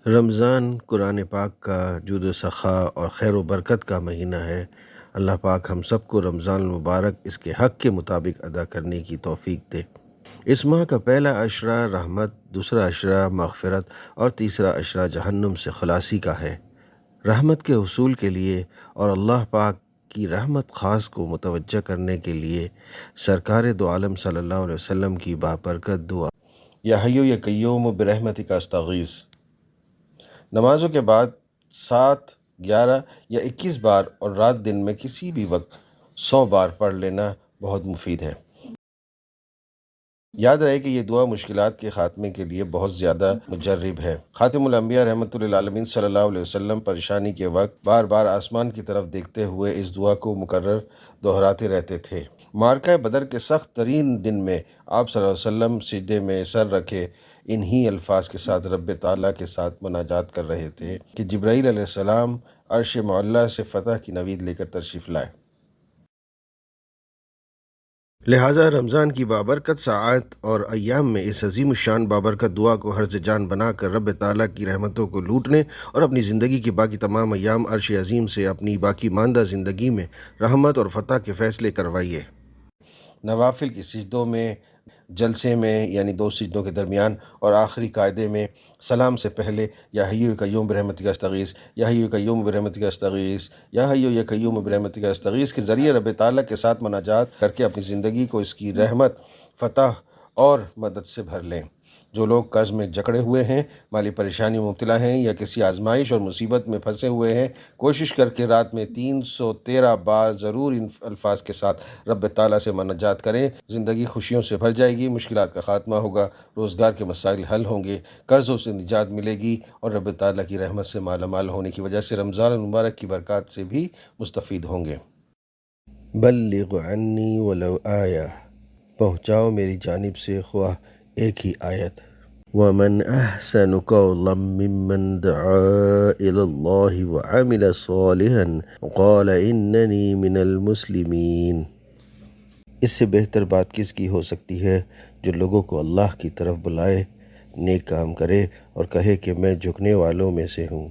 رمضان قرآن پاک کا جود و سخا اور خیر و برکت کا مہینہ ہے۔ اللہ پاک ہم سب کو رمضان المبارک اس کے حق کے مطابق ادا کرنے کی توفیق دے۔ اس ماہ کا پہلا عشرہ رحمت، دوسرا عشرہ مغفرت اور تیسرا عشرہ جہنم سے خلاصی کا ہے۔ رحمت کے حصول کے لیے اور اللہ پاک کی رحمت خاص کو متوجہ کرنے کے لیے سرکار دو عالم صلی اللہ علیہ وسلم کی بابرکت دعا یا حی یا قیوم برحمتک استغیث نمازوں کے بعد 7، 11 یا 21 بار اور رات دن میں کسی بھی وقت 100 بار پڑھ لینا بہت مفید ہے۔ یاد رہے کہ یہ دعا مشکلات کے خاتمے کے لیے بہت زیادہ مجرب ہے۔ خاتم الانبیاء رحمۃ للعالمین صلی اللہ علیہ وسلم پریشانی کے وقت بار بار آسمان کی طرف دیکھتے ہوئے اس دعا کو مکرر دہراتے رہتے تھے۔ معرکہ بدر کے سخت ترین دن میں آپ صلی اللہ علیہ وسلم سجدے میں سر رکھے انہی الفاظ کے ساتھ رب تعالیٰ کے ساتھ مناجات کر رہے تھے کہ جبرائیل علیہ السلام عرش معلیٰ سے فتح کی نوید لے کر تشریف لائے۔ لہٰذا رمضان کی بابرکت ساعات اور ایام میں اس عظیم الشان بابرکت دعا کو حرز جان بنا کر رب تعالیٰ کی رحمتوں کو لوٹنے اور اپنی زندگی کی باقی تمام ایام عرش عظیم سے اپنی باقی ماندہ زندگی میں رحمت اور فتح کے فیصلے کروائیے۔ نوافل کی سجدوں میں، جلسے میں یعنی 2 سجدوں کے درمیان اور آخری قاعدے میں سلام سے پہلے یا حی یا قیوم برحمتک استغیث، یا حی یا قیوم برحمتک استغیث، یا حی یا قیوم برحمتک استغیث کے ذریعے رب تعالیٰ کے ساتھ مناجات کر کے اپنی زندگی کو اس کی رحمت، فتح اور مدد سے بھر لیں۔ جو لوگ قرض میں جکڑے ہوئے ہیں، مالی پریشانی میں مبتلا ہیں یا کسی آزمائش اور مصیبت میں پھنسے ہوئے ہیں، کوشش کر کے رات میں 313 بار ضرور ان الفاظ کے ساتھ رب تعالیٰ سے مناجات کریں۔ زندگی خوشیوں سے بھر جائے گی، مشکلات کا خاتمہ ہوگا، روزگار کے مسائل حل ہوں گے، قرضوں سے نجات ملے گی اور رب تعالیٰ کی رحمت سے مالا مال ہونے کی وجہ سے رمضان المبارک کی برکات سے بھی مستفید ہوں گے۔ بلغ عنی ولو آیہ، پہنچاؤ میری جانب سے خواہ ایک ہی آیت۔ وَمَنْ أَحْسَنُ قَوْلًا مِّمَّنْ دَعَا إِلَى اللَّهِ وَعَمِلَ صَالِحًا وَقَالَ إِنَّنِي مِنَ الْمُسْلِمِينَ۔ اس سے بہتر بات کس کی ہو سکتی ہے جو لوگوں کو اللہ کی طرف بلائے، نیک کام کرے اور کہے کہ میں جھکنے والوں میں سے ہوں۔